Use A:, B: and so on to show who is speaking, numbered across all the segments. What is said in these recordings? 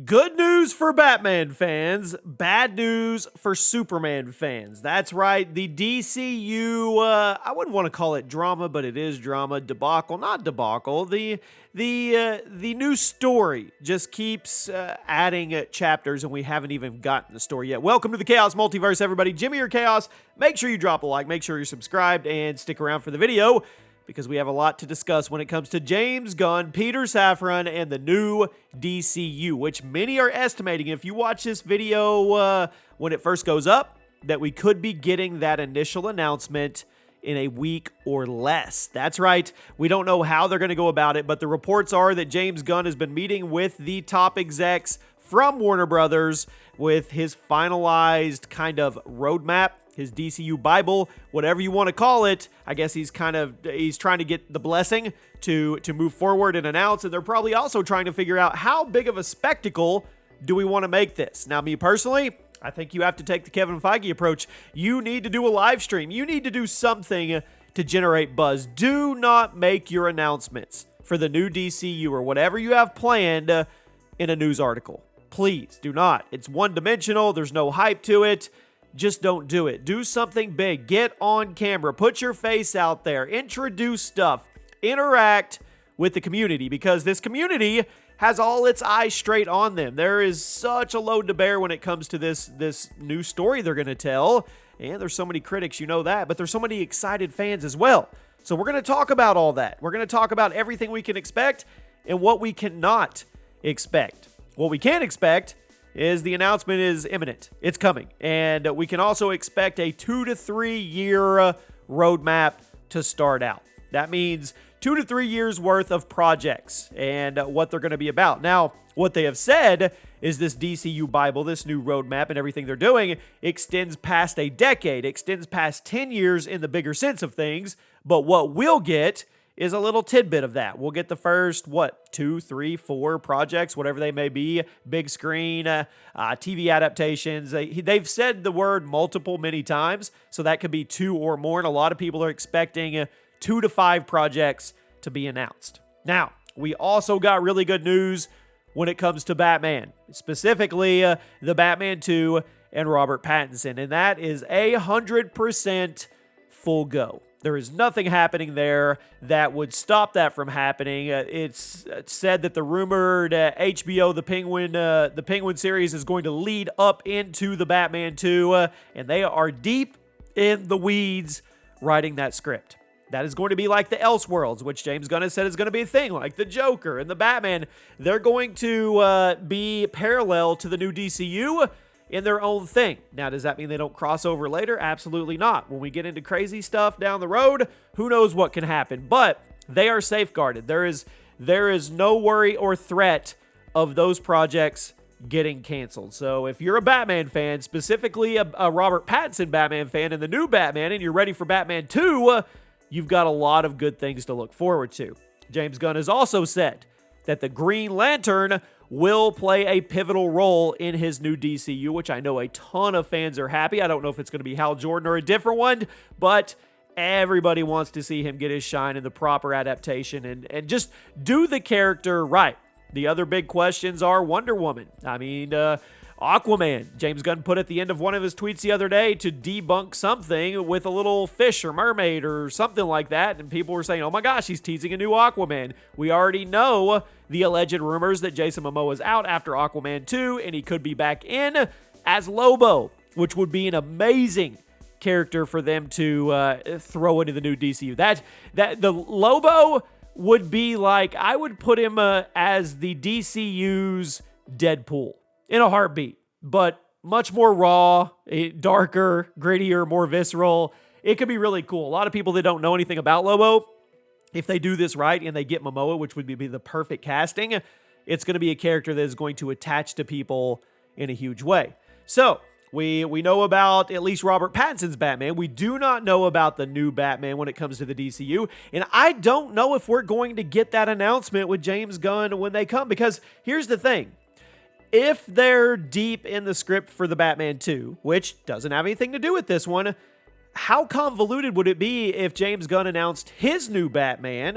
A: Good news for Batman fans, bad news for Superman fans. That's right, the DCU, I wouldn't want to call it drama, but it is drama. Debacle, not debacle. The new story just keeps adding chapters, and we haven't even gotten the story yet. Welcome to the Chaos Multiverse, everybody. Jimmy or Chaos. Make sure you drop a like, make sure you're subscribed, and stick around for the video, because we have a lot to discuss when it comes to James Gunn, Peter Safran, and the new DCU, which many are estimating, if you watch this video when it first goes up, that we could be getting that initial announcement in a week or less. That's right. We don't know how they're going to go about it, but the reports are that James Gunn has been meeting with the top execs from Warner Brothers with his finalized kind of roadmap, his DCU Bible, whatever you want to call it. I guess he's trying to get the blessing to move forward and announce, and they're probably also trying to figure out how big of a spectacle do we want to make this. Now, me personally, I think you have to take the Kevin Feige approach. You need to do a live stream. You need to do something to generate buzz. Do not make your announcements for the new DCU or whatever you have planned in a news article. Please do not. It's one-dimensional. There's no hype to it. Just don't do it. Do something big. Get on camera. Put your face out there. Introduce stuff. Interact with the community, because this community has all its eyes straight on them. There is such a load to bear when it comes to this new story they're going to tell. And there's so many critics, you know that, but there's so many excited fans as well. So we're going to talk about all that. We're going to talk about everything we can expect and what we cannot expect. What we can expect is the announcement is imminent. It's coming. And we can also expect a 2 to 3 year roadmap to start out. That means 2 to 3 years worth of projects and what they're going to be about. Now, what they have said is this DCU Bible, this new roadmap and everything they're doing extends past a decade, extends past 10 years in the bigger sense of things. But what we'll get is a little tidbit of that. We'll get the first, 2, 3, 4 projects, whatever they may be, big screen, TV adaptations. They've said the word many times, so that could be 2 or more, and a lot of people are expecting 2 to 5 projects to be announced. Now, we also got really good news when it comes to Batman, specifically the Batman 2 and Robert Pattinson, and that is 100% full go. There is nothing happening there that would stop that from happening. It's said that the rumored HBO The Penguin series is going to lead up into the Batman 2, and they are deep in the weeds writing that script. That is going to be like the Elseworlds, which James Gunn has said is going to be a thing, like the Joker and the Batman. They're going to be parallel to the new DCU in their own thing. Now, does that mean they don't cross over later? Absolutely not. When we get into crazy stuff down the road, who knows what can happen? But they are safeguarded. There is no worry or threat of those projects getting canceled. So if you're a Batman fan, specifically a Robert Pattinson Batman fan and the new Batman, and you're ready for Batman 2, you've got a lot of good things to look forward to. James Gunn has also said that the Green Lantern will play a pivotal role in his new DCU, which I know a ton of fans are happy. I don't know if it's going to be Hal Jordan or a different one, but everybody wants to see him get his shine in the proper adaptation and just do the character right. The other big questions are Wonder Woman. I mean, Aquaman. James Gunn put at the end of one of his tweets the other day to debunk something with a little fish or mermaid or something like that, and people were saying, oh my gosh, he's teasing a new Aquaman. We already know the alleged rumors that Jason Momoa is out after Aquaman 2, and he could be back in as Lobo, which would be an amazing character for them to throw into the new DCU. That the Lobo would be like, I would put him as the DCU's Deadpool. In a heartbeat, but much more raw, darker, grittier, more visceral. It could be really cool. A lot of people that don't know anything about Lobo, if they do this right and they get Momoa, which would be the perfect casting, it's going to be a character that is going to attach to people in a huge way. So, we know about at least Robert Pattinson's Batman. We do not know about the new Batman when it comes to the DCU, and I don't know if we're going to get that announcement with James Gunn when they come, because here's the thing. If they're deep in the script for the Batman 2, which doesn't have anything to do with this one, how convoluted would it be if James Gunn announced his new Batman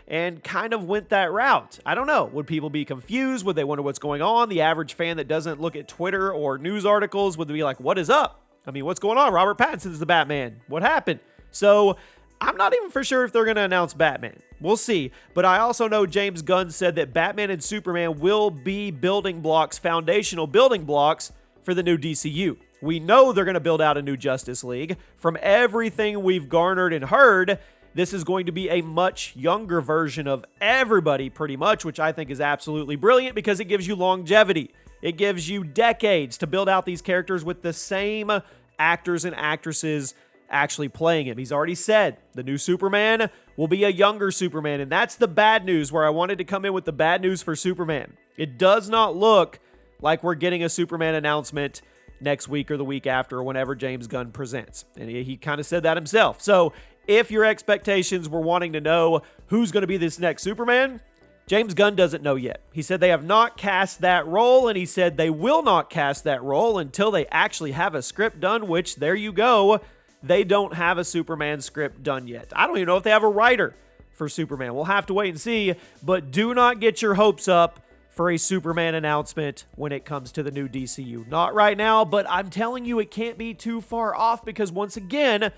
A: and kind of went that route? I don't know. Would people be confused? Would they wonder what's going on? The average fan that doesn't look at Twitter or news articles would be like, what is up? I mean, what's going on? Robert Pattinson's the Batman. What happened? So I'm not even for sure if they're going to announce Batman. We'll see. But I also know James Gunn said that Batman and Superman will be building blocks, foundational building blocks for the new DCU. We know they're going to build out a new Justice League. From everything we've garnered and heard, this is going to be a much younger version of everybody, pretty much, which I think is absolutely brilliant because it gives you longevity. It gives you decades to build out these characters with the same actors and actresses actually playing him. He's already said the new Superman will be a younger Superman, and that's the bad news, where I wanted to come in with the bad news for Superman. It does not look like we're getting a Superman announcement next week or the week after, or whenever James Gunn presents. And he kind of said that himself. So if your expectations were wanting to know who's going to be this next Superman, James Gunn doesn't know yet. He said they have not cast that role, and he said they will not cast that role until they actually have a script done, which, there you go, they don't have a Superman script done yet. I don't even know if they have a writer for Superman. We'll have to wait and see, but do not get your hopes up for a Superman announcement when it comes to the new DCU. Not right now, but I'm telling you, it can't be too far off because, once again,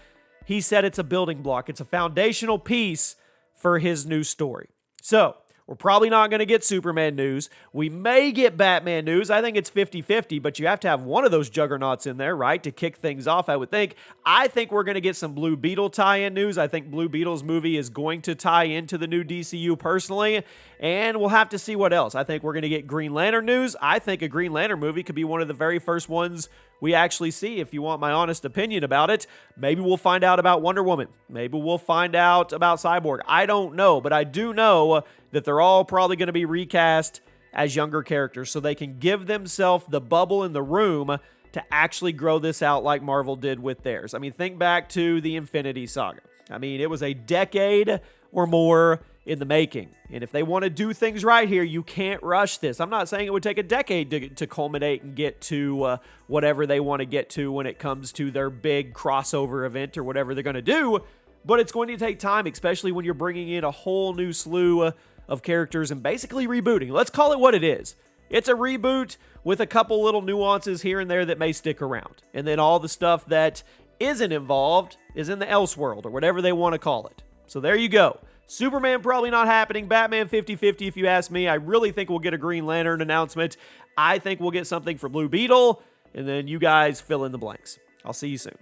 A: he said it's a building block. It's a foundational piece for his new story. So we're probably not going to get Superman news. We may get Batman news. I think it's 50-50, but you have to have one of those juggernauts in there, right, to kick things off, I would think. I think we're going to get some Blue Beetle tie-in news. I think Blue Beetle's movie is going to tie into the new DCU personally, and we'll have to see what else. I think we're going to get Green Lantern news. I think a Green Lantern movie could be one of the very first ones we actually see, if you want my honest opinion about it. Maybe we'll find out about Wonder Woman. Maybe we'll find out about Cyborg. I don't know, but I do know that they're all probably going to be recast as younger characters so they can give themselves the bubble in the room to actually grow this out like Marvel did with theirs. I mean, think back to the Infinity Saga. I mean, it was a decade or more in the making. And if they want to do things right here, you can't rush this. I'm not saying it would take a decade to culminate and get to whatever they want to get to when it comes to their big crossover event or whatever they're going to do, but it's going to take time, especially when you're bringing in a whole new slew of characters and basically rebooting. Let's call it what it is. It's a reboot with a couple little nuances here and there that may stick around. And then all the stuff that isn't involved is in the Elseworld or whatever they want to call it. So there you go. Superman probably not happening. Batman 50-50 if you ask me. I really think we'll get a Green Lantern announcement. I think we'll get something for Blue Beetle. And then you guys fill in the blanks. I'll see you soon.